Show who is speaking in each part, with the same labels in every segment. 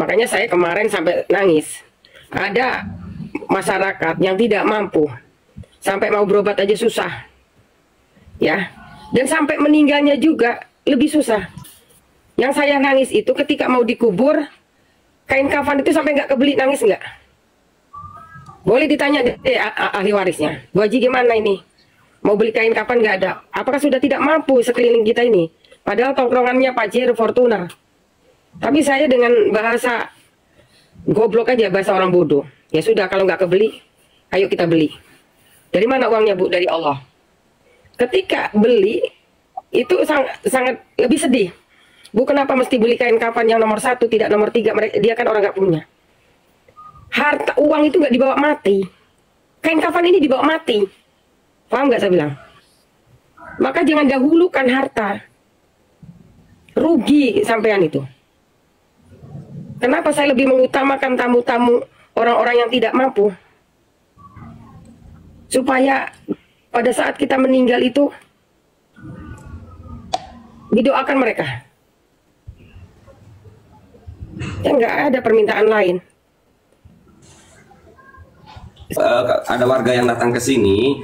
Speaker 1: Makanya saya kemarin sampai nangis. Ada masyarakat yang tidak mampu, sampai mau berobat aja susah, ya. Dan sampai meninggalnya juga lebih susah. Yang saya nangis itu ketika mau dikubur, kain kafan itu sampai nggak kebeli, nangis nggak? Boleh ditanya deh ahli warisnya, Bu Haji gimana ini? Mau beli kain kafan nggak ada? Apakah sudah tidak mampu sekeliling kita ini? Padahal tongkrongannya Pak Jir Fortuna. Tapi saya dengan bahasa goblok aja, bahasa orang bodoh. Ya sudah, kalau nggak kebeli, ayo kita beli. Dari mana uangnya, Bu? Dari Allah. Ketika beli, itu sangat lebih sedih. Bu, kenapa mesti beli kain kafan yang nomor 1, tidak nomor 3? Dia kan orang nggak punya. Harta, uang itu nggak dibawa mati. Kain kafan ini dibawa mati. Paham nggak saya bilang? Maka jangan dahulukan harta. Rugi sampean itu. Kenapa saya lebih mengutamakan tamu-tamu orang-orang yang tidak mampu? Supaya pada saat kita meninggal itu didoakan mereka. Ya nggak ada permintaan lain.
Speaker 2: Ada warga yang datang ke sini,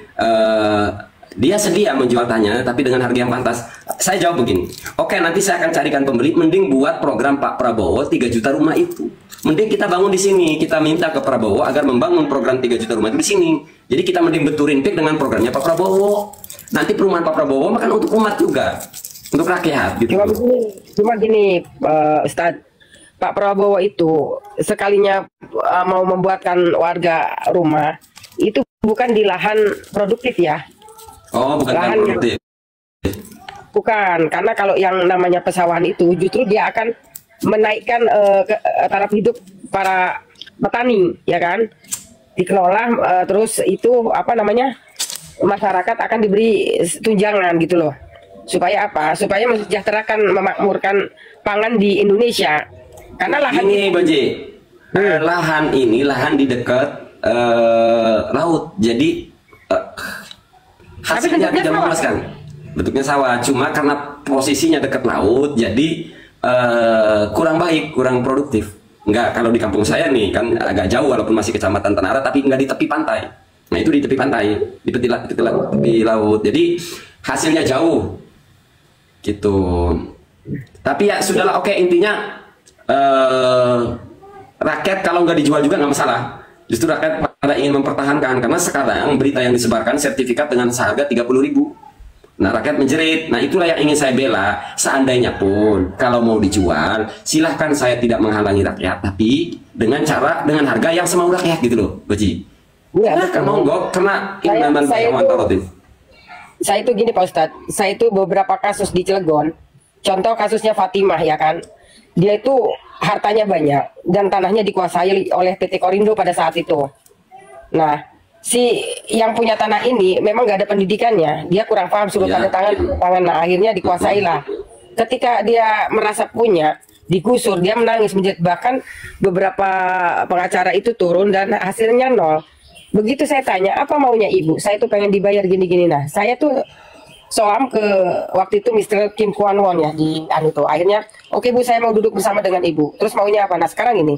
Speaker 2: dia sedia menjual tanahnya, tapi dengan harga yang pantas. Saya jawab begini, oke, nanti saya akan carikan pembeli. Mending buat program Pak Prabowo 3 juta rumah itu. Mending kita bangun di sini. Kita minta ke Prabowo agar membangun program 3 juta rumah itu di sini. Jadi kita mending beturin pik dengan programnya Pak Prabowo. Nanti perumahan Pak Prabowo makan untuk umat juga, untuk rakyat. Gitu.
Speaker 1: Cuma gini, Ustadz. Pak Prabowo itu sekalinya mau membuatkan warga rumah itu bukan di lahan produktif ya.
Speaker 2: Oh, bukan lahan produktif.
Speaker 1: Bukan, karena kalau yang namanya pesawahan itu justru dia akan menaikkan taraf hidup para petani, ya kan? Dikelola terus itu apa namanya? Masyarakat akan diberi tunjangan gitu loh. Supaya apa? Supaya mensejahterakan, memakmurkan pangan di Indonesia. Karena lahan
Speaker 2: ini Baji, lahan ini lahan di dekat laut, jadi hasilnya tidak memuaskan. Bentuknya sawah, cuma karena posisinya dekat laut, jadi kurang baik, kurang produktif. Enggak, kalau di kampung saya nih kan agak jauh, walaupun masih kecamatan Tanah Ara, tapi enggak di tepi pantai. Nah itu di tepi pantai, di tepi laut, jadi hasilnya jauh, gitu. Tapi ya sudahlah, oke, intinya. Rakyat kalau nggak dijual juga nggak masalah. Justru rakyat pada ingin mempertahankan, karena sekarang berita yang disebarkan sertifikat dengan seharga 30.000. Nah rakyat menjerit. Nah itulah yang ingin saya bela. Seandainya pun kalau mau dijual, silahkan, saya tidak menghalangi rakyat, tapi dengan harga yang semau rakyat gitu loh, Baji.
Speaker 1: Ya,
Speaker 2: nah, kan monggo, karena ini memang yang mantap.
Speaker 1: Saya itu gini Pak Ustadz, saya itu beberapa kasus di Cilegon. Contoh kasusnya Fatimah, ya kan. Dia itu hartanya banyak dan tanahnya dikuasai oleh PT Korindo pada saat itu. Nah, si yang punya tanah ini memang nggak ada pendidikannya, dia kurang paham, suruh tanda tangan. Nah, akhirnya dikuasailah. Ketika dia merasa punya, digusur, dia menangis, bahkan beberapa pengacara itu turun dan hasilnya nol. Begitu saya tanya, apa maunya ibu? Saya tuh pengen dibayar gini-gini. Nah, saya tuh soam ke waktu itu Mr. Kim Kwon Won ya di itu. Akhirnya, oke Bu, saya mau duduk bersama dengan ibu. Terus maunya apa? Nah sekarang ini,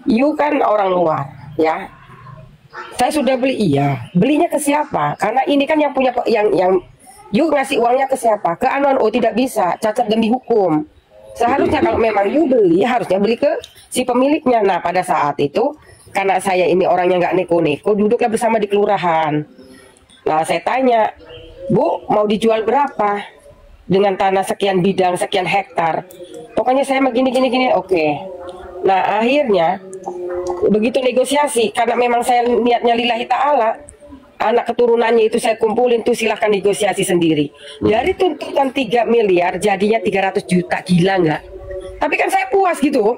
Speaker 1: you kan orang luar ya. Saya sudah beli, iya. Belinya ke siapa? Karena ini kan yang punya, yang you ngasih uangnya ke siapa? Ke Anon. Oh tidak bisa, cacat demi hukum. Seharusnya kalau memang you beli, harusnya beli ke si pemiliknya. Nah pada saat itu, karena saya ini orangnya nggak neko-neko, duduklah bersama di kelurahan. Nah saya tanya, Bu, mau dijual berapa? Dengan tanah sekian bidang, sekian hektar. Pokoknya saya mau gini. Oke. Nah, akhirnya begitu negosiasi, karena memang saya niatnya lillahi ta'ala, anak keturunannya itu saya kumpulin tuh, silahkan negosiasi sendiri. Dari tuntutan 3 miliar jadinya 300 juta, gila nggak? Tapi kan saya puas gitu,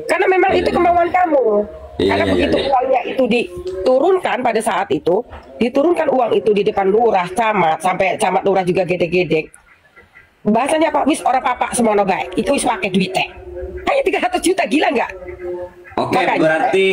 Speaker 1: karena memang itu kemauan kamu. Karena begitu uangnya itu diturunkan pada saat itu, diturunkan uang itu di depan lurah, camat, sampai camat lurah juga gede-gede. Bahasanya Pak, wis orang papa semua baik, itu wis pakai duit teh. Hanya 300 juta, gila nggak?
Speaker 2: Oke,
Speaker 1: Makanya-
Speaker 2: berarti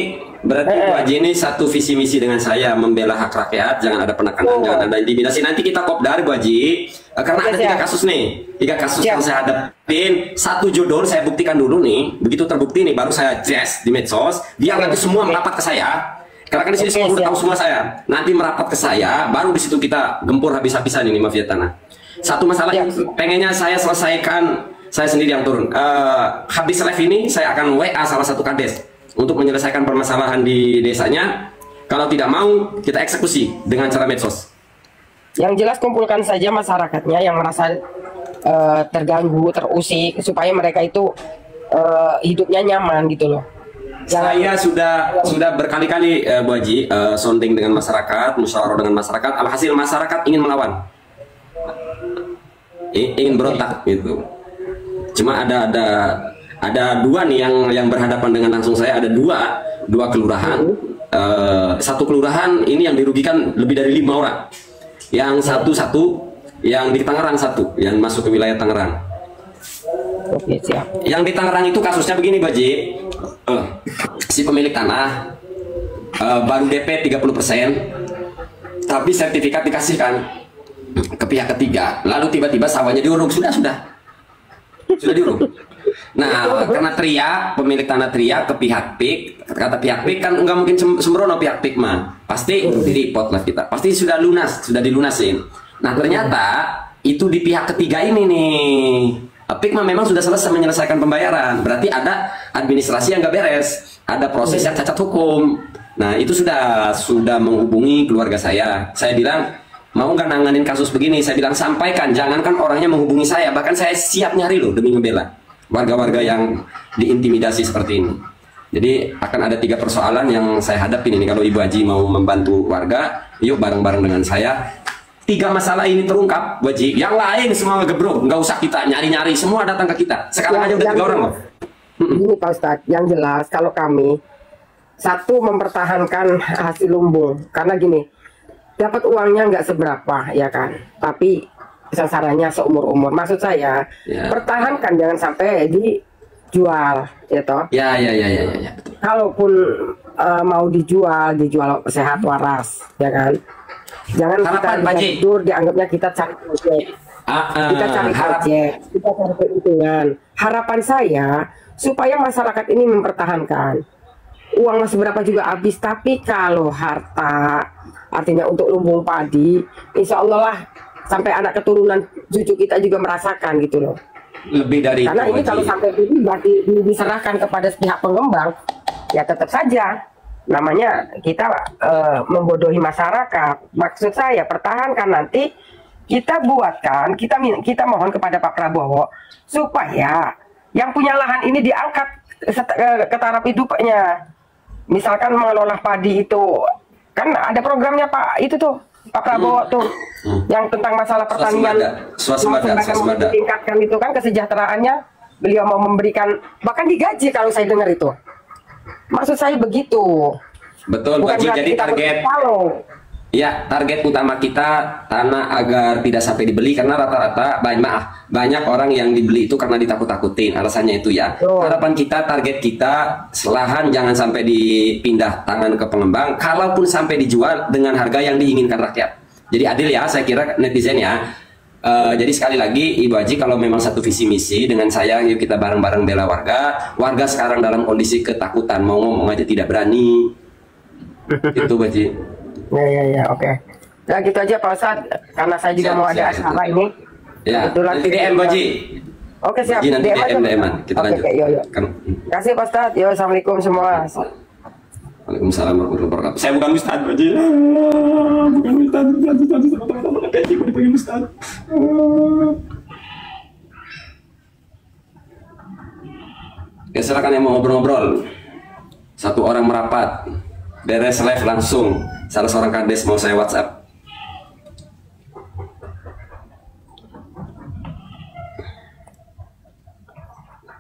Speaker 2: Bu Haji ini satu visi misi dengan saya, membela hak rakyat, jangan ada penekanan, jangan ada intimidasi. Nanti kita kopdar Bu Haji, karena
Speaker 1: Oke,
Speaker 2: ada 3
Speaker 1: siap.
Speaker 2: kasus nih, 3 kasus
Speaker 1: Siap.
Speaker 2: yang saya hadapin. Satu judul saya buktikan dulu nih, begitu terbukti nih, baru saya jazz di medsos. Dia nanti semua merapat ke saya. Karena kan di sini
Speaker 1: Oke,
Speaker 2: semua udah
Speaker 1: siap.
Speaker 2: tahu semua saya. Nanti merapat ke saya, baru di situ kita gempur habis-habisan ini mafia tanah. Satu masalah yang pengennya saya selesaikan, saya sendiri yang turun. Habis live ini saya akan WA salah satu kades untuk menyelesaikan permasalahan di desanya. Kalau tidak mau, kita eksekusi dengan cara medsos.
Speaker 1: Yang jelas kumpulkan saja masyarakatnya yang merasa terganggu, terusik, supaya mereka itu hidupnya nyaman gitu loh.
Speaker 2: Saya sudah berkali-kali Bu Haji sounding dengan masyarakat, musyawarah dengan masyarakat. Alhasil masyarakat ingin melawan, ingin berontak gitu. Cuma ada 2 nih yang berhadapan dengan langsung saya. Ada dua kelurahan. Satu kelurahan ini yang dirugikan lebih dari 5 orang. Yang satu yang di Tangerang, satu yang masuk ke wilayah Tangerang.
Speaker 1: Oke, siap.
Speaker 2: Yang di Tangerang itu kasusnya begini, Baji. Si pemilik tanah baru DP 30%, tapi sertifikat dikasihkan ke pihak ketiga. Lalu tiba-tiba sawahnya diuruk, sudah diuruk. Nah, karena teriak, pemilik tanah teriak ke pihak PIK, kata pihak PIK kan nggak mungkin sembrono pihak PIK mah, pasti di report lah kita, pasti sudah dilunasin. Nah, ternyata itu di pihak ketiga ini nih. PIK mah memang sudah selesai menyelesaikan pembayaran, berarti ada administrasi yang nggak beres, ada proses yang cacat hukum. Nah, itu sudah menghubungi keluarga saya. Saya bilang, mau nggak nanganin kasus begini? Saya bilang, sampaikan, jangankan orangnya menghubungi saya, bahkan saya siap nyari loh demi membela warga-warga yang diintimidasi seperti ini. Jadi akan ada 3 persoalan yang saya hadapin ini. Kalau Ibu Haji mau membantu warga, yuk bareng-bareng dengan saya. 3 masalah ini terungkap, Bu Haji. Yang lain semua ngegebrok, nggak usah kita nyari-nyari, semua datang ke kita. Sekarang aja udah 3 orang loh.
Speaker 1: Ini Pak Ustadz, yang jelas kalau kami satu mempertahankan hasil lumbung, karena gini, dapat uangnya nggak seberapa ya kan, tapi sasarannya seumur-umur. Maksud saya,
Speaker 2: Ya.
Speaker 1: pertahankan, jangan sampai dijual, ya toh.
Speaker 2: Ya, betul.
Speaker 1: Kalaupun mau dijual sehat waras, ya kan. Jangan
Speaker 2: Harapan,
Speaker 1: kita
Speaker 2: Pak Ji.
Speaker 1: tidur dianggapnya kita cari proyek. Kita cari proyek, kita cari keuntungan. Harapan saya supaya masyarakat ini mempertahankan. Uang masih berapa juga habis, tapi kalau harta, artinya untuk lumbung padi, insya Allah lah sampai anak keturunan cucu kita juga merasakan gitu loh.
Speaker 2: Lebih dari
Speaker 1: Karena
Speaker 2: itu,
Speaker 1: ini
Speaker 2: Haji.
Speaker 1: kalau sampai diserahkan kepada pihak pengembang, ya tetap saja namanya kita membodohi masyarakat. Maksud saya pertahankan, nanti kita buatkan, kita mohon kepada Pak Prabowo supaya yang punya lahan ini diangkat ke taraf hidupnya. Misalkan mengelola padi itu, kan ada programnya Pak itu tuh Pak Prabowo tuh yang tentang masalah pertanian,
Speaker 2: Swasembada.
Speaker 1: ditingkatkan itu kan kesejahteraannya. Beliau mau memberikan, bahkan digaji kalau saya dengar itu. Maksud saya begitu.
Speaker 2: Betul,
Speaker 1: Bukan
Speaker 2: Baji.
Speaker 1: berarti
Speaker 2: Jadi
Speaker 1: kita
Speaker 2: target,
Speaker 1: berpalau.
Speaker 2: ya target utama kita tanah agar tidak sampai dibeli, karena rata-rata banyak orang yang dibeli itu karena ditakut-takutin. Alasannya itu ya.
Speaker 1: Betul.
Speaker 2: Harapan kita, target kita, lahan jangan sampai dipindah tangan ke pengembang. Kalaupun sampai dijual dengan harga yang diinginkan rakyat. Jadi adil ya, saya kira netizen ya. Jadi sekali lagi Ibu Haji, kalau memang satu visi misi dengan saya, yuk kita bareng-bareng bela warga. Warga sekarang dalam kondisi ketakutan, mau ngomong aja tidak berani. Itu Bu Haji.
Speaker 1: Ya, oke. Nah gitu aja Pak Ustadz, karena saya juga
Speaker 2: Siap,
Speaker 1: mau ada
Speaker 2: siap,
Speaker 1: acara ini.
Speaker 2: Ya, nanti DM Bu Haji.
Speaker 1: Oke siap.
Speaker 2: Haji, nanti
Speaker 1: aja.
Speaker 2: DM kita
Speaker 1: Oke,
Speaker 2: lanjut.
Speaker 1: oke, yo.
Speaker 2: Kan-
Speaker 1: Terima kasih Pak Ustadz. Yo, assalamualaikum semua.
Speaker 2: Waalaikumsalam warahmatullahi wabarakatuh. Saya bukan Ustadz, Bu Haji. Bukan Ustadz. Ya, silakan yang mau ngobrol-ngobrol. Satu orang merapat, beres live langsung. Salah seorang kades mau saya WhatsApp.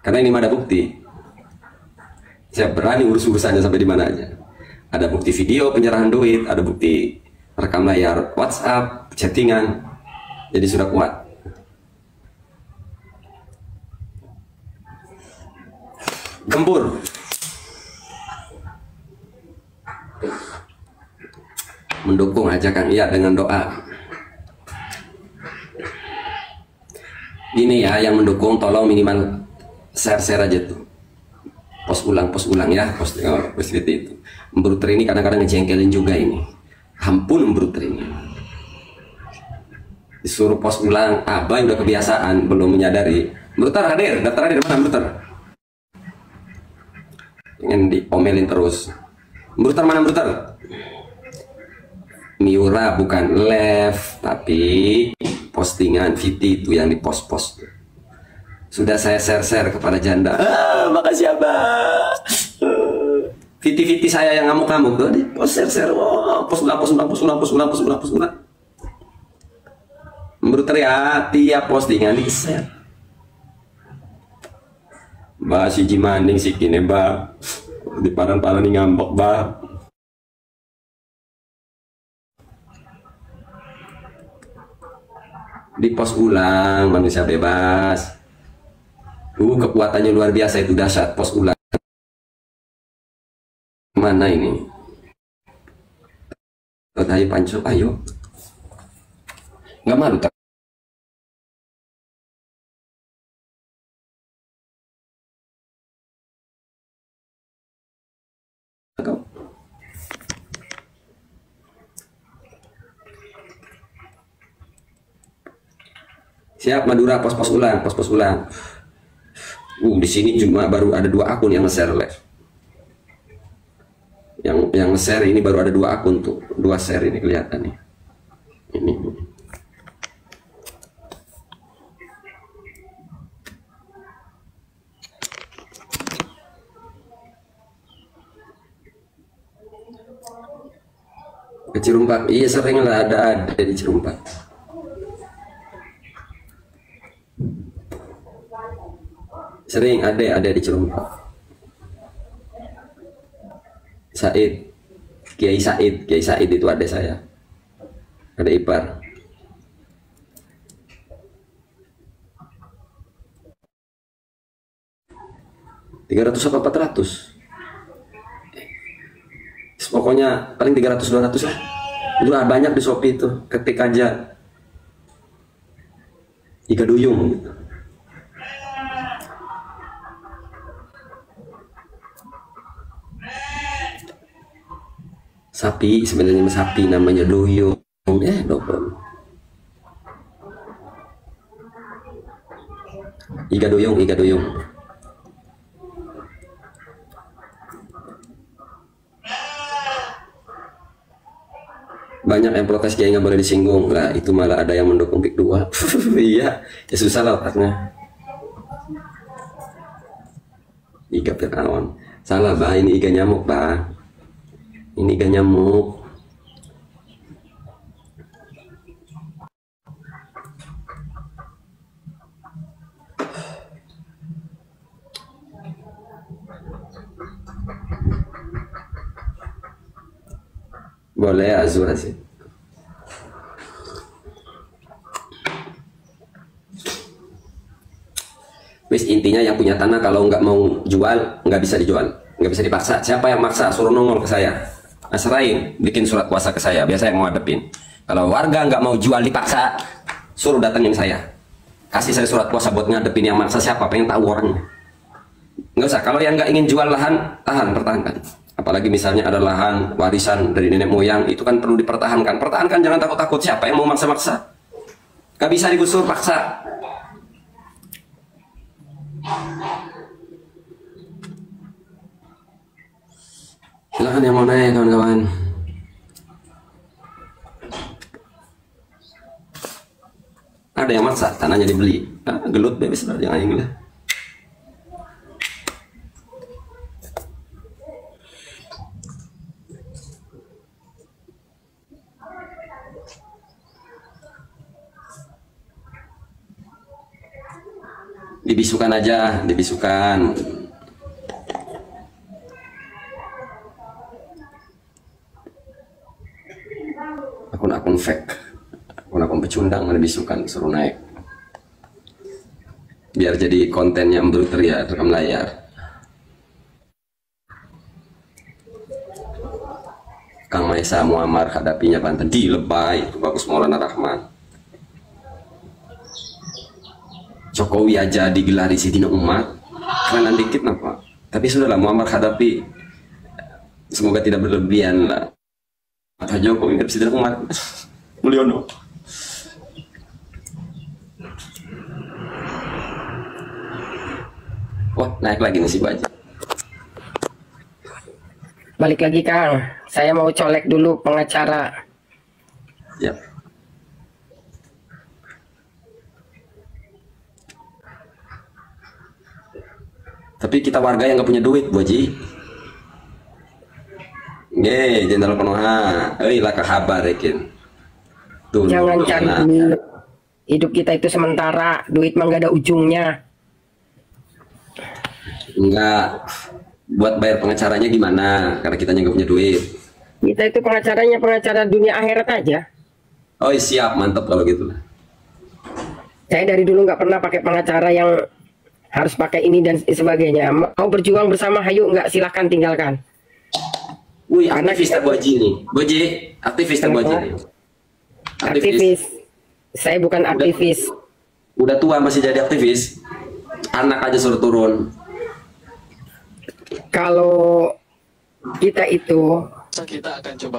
Speaker 2: Karena ini mah ada bukti. Saya berani urus urusannya sampai di mana aja. Ada bukti video penyerahan duit, ada bukti rekam layar WhatsApp, chattingan. Jadi sudah kuat. Gempur. mendukung ajakan iya dengan doa. Ini ya, yang mendukung tolong minimal share aja tuh. Post ulang ya, post itu. Bruter ini kadang-kadang ngejengkelin juga ini. Ampun Bruter ini. Disuruh post ulang, Abah udah kebiasaan, belum menyadari. Bruter hadir, daftar hadir mana Bruter? Ingin diomelin terus. Bruter mana Bruter? Miura bukan left, tapi postingan Viti itu yang di post-post. Sudah saya share kepada janda. Makasih Abah. Viti saya yang ngamuk-ngamuk tuh di post share. Oh, post ulang. Bruter ya, tiap postingan di share. Bah si Jimanding si kini bah di paran-paran nih ngambek bah. Di post ulang manusia bebas. Kekuatannya luar biasa itu, dahsyat post ulang. Mana ini? Ayo pancu, ayo. Nggak malu tak? Siap Madura, pos ulang. Di sini cuma baru ada 2 akun yang nge-share live. Yang nge-share ini baru ada 2 akun tuh, 2 share ini kelihatan nih. Ini. Ke Cirumpak, iya sering lah ada di Cirumpak. Sering ada di Cirumpak. Kiai Said itu ada saya. Ada ipar. $300 apa 400? Pokoknya paling 300-200 lah. Udah banyak di Shopee itu. Ketik aja Iga Duyung gitu. Sapi, sebenarnya sapi namanya Duyung. Dobel. Iga Duyung. Banyak yang protes Kiai nggak boleh disinggung. Lah itu malah ada yang mendukung Pik 2. Iya, ya susah lah otaknya. Iga Fir'aun. Salah bah, ini iga nyamuk bah. Ini iga nyamuk. Boleh Azura sih. Wis intinya yang punya tanah kalau nggak mau jual nggak bisa dijual, nggak bisa dipaksa. Siapa yang maksa suruh nongol ke saya, serahin bikin surat kuasa ke saya, biasa yang mau ngadepin. Kalau warga nggak mau jual dipaksa, suruh datengin saya, kasih saya surat kuasa buat ngadepin yang maksa siapa, pengen tahu orangnya. Nggak usah. Kalau yang nggak ingin jual lahan, pertahankan. Apalagi misalnya ada lahan warisan dari nenek moyang, itu kan perlu dipertahankan. Pertahankan, jangan takut-takut. Siapa yang mau maksa-maksa? Gak bisa digusur paksa. Silahkan yang mau naik kawan-kawan. Ada yang maksa, tanahnya dibeli. Gelut bebas lah, jangan yang gila. Dibisukan aja, dibisukan. Akun-akun fake, akun-akun pecundang dibisukan, suruh naik. Biar jadi kontennya Bruter ya, rekam layar. Kang Maesa Muammar hadapinya Banten di Lebay itu bagus Maulana Rahman. Jokowi aja digelari Sidina Umat, kerenan dikit napa. Tapi sudahlah Muammar hadapi, semoga tidak berlebihan lah. Mata Jokowi nggak Sidina Umat. Mulyono. Wah, naik lagi nih si Baji.
Speaker 1: Balik lagi Kang, saya mau colek dulu pengacara.
Speaker 2: Ya. Tapi kita warga yang nggak punya duit, Bu Haji. Nggih, Jenderal Konoha, lah kabar Rekin. Tuh,
Speaker 1: Jangan cari duit. Hidup kita itu sementara, duit mah nggak ada ujungnya.
Speaker 2: Enggak. Buat bayar pengacaranya gimana? Karena kita nggak punya duit.
Speaker 1: Kita itu pengacaranya pengacara dunia akhirat aja.
Speaker 2: Oh siap, mantap kalau gitu.
Speaker 1: Saya dari dulu nggak pernah pakai pengacara yang harus pakai ini dan sebagainya. Mau berjuang bersama, hayu, nggak, silahkan tinggalkan.
Speaker 2: Wih, aktivis tak Bu Haji nih. Bu Haji, aktivis tak Bu Haji nih.
Speaker 1: Aktivis. Saya bukan aktivis.
Speaker 2: Udah tua masih jadi aktivis. Anak aja suruh turun.
Speaker 1: Kalau kita itu
Speaker 3: kita akan coba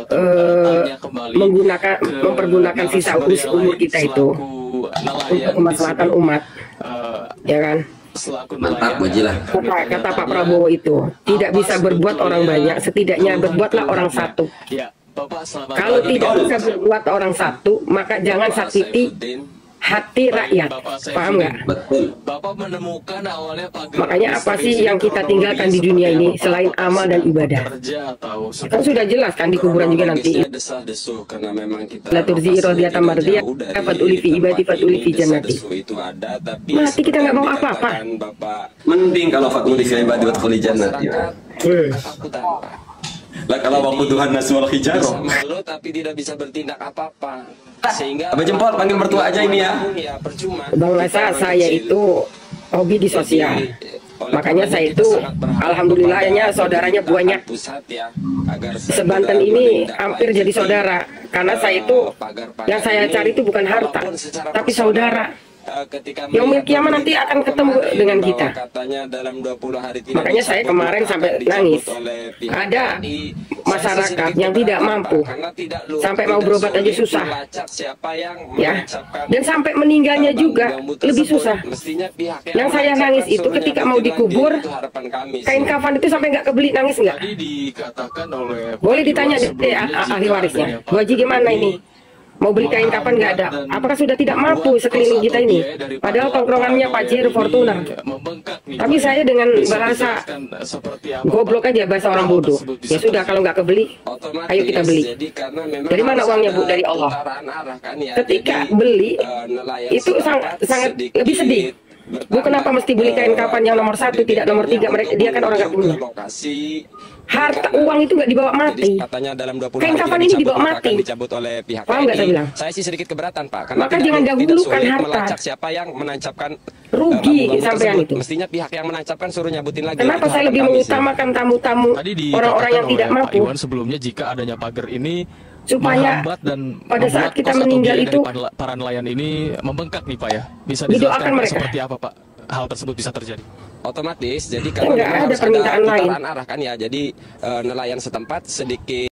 Speaker 1: mempergunakan sisa umur kita itu untuk kemaslahatan umat, ya kan?
Speaker 2: Mantap, Bu Haji lah.
Speaker 1: Kata Pak Prabowo itu, tidak bisa berbuat orang banyak, setidaknya berbuatlah orang satu. Kalau tidak bisa berbuat orang satu, maka jangan sakiti hati rakyat, paham nggak?
Speaker 2: Betul.
Speaker 1: Makanya apa sih yang kita tinggalkan di dunia ini selain amal dan ibadah? Kan sudah jelas kan di kuburan juga nanti. La turzi radiyatan mardiyah, fat uli fi ibadi fat uli fi jannati. Mati kita nggak mau apa-apa.
Speaker 2: Mending kalau fatul fi ibadi wa tkhuli jannati. Lah kalau waktu Tuhan naswal hijarah.
Speaker 3: Malu tapi tidak bisa bertindak apa-apa. Sehingga
Speaker 2: Abah jempol panggil mertua aja ini ya.
Speaker 1: Bang Nasa, saya itu hobi di sosial. Makanya saya itu alhamdulillahnya saudaranya banyak. Sebanten ini hampir jadi saudara. Karena saya itu yang saya cari itu bukan harta, tapi saudara. Yaumil kiamat nanti akan ketemu dengan kita. Makanya saya kemarin sampai nangis. Ada masyarakat yang tidak mampu, sampai mau berobat aja susah, ya. Dan sampai meninggalnya juga lebih susah. Yang saya nangis itu ketika mau dikubur, kain kafan itu sampai nggak kebeli, nangis nggak? Boleh ditanya deh ahli warisnya. Bu Haji gimana ini? Mau beli kain kapan nggak ada? Apakah sudah tidak mampu sekeliling kita ini? Padahal tongkrongannya Pak Jir Fortuna. Tapi saya dengan bahasa goblok aja, bahasa orang bodoh. Ya sudah, kalau nggak kebeli, ayo kita beli. Dari mana uangnya, Bu? Dari Allah. Ketika beli, itu sangat lebih sedih. Bu, kenapa mesti beli kain kapan yang nomor 1 tidak nomor 3? Dia kan orang nggak punya. Harta uang itu nggak dibawa mati. Kain kapan ini dibawa mati. Paham nggak saya bilang?
Speaker 3: Saya sih sedikit keberatan, Pak.
Speaker 1: Maka jangan dahulukan harta.
Speaker 3: Siapa yang menancapkan
Speaker 1: rugi sampean itu.
Speaker 3: Mestinya pihak yang menancapkan suruh nyabutin lagi.
Speaker 1: Kenapa saya lebih mengutamakan tamu-tamu orang-orang yang tidak mampu?
Speaker 4: Iwan sebelumnya jika adanya pagar ini
Speaker 1: supaya
Speaker 4: dan
Speaker 1: pada saat kita meninggal itu
Speaker 4: para nelayan ini membengkak nih Pak ya. Bisa
Speaker 1: didoakan mereka.
Speaker 4: Seperti apa Pak hal tersebut bisa terjadi?
Speaker 3: Otomatis jadi
Speaker 1: karena ada permintaan lain
Speaker 3: arah kan ya. Jadi nelayan setempat sedikit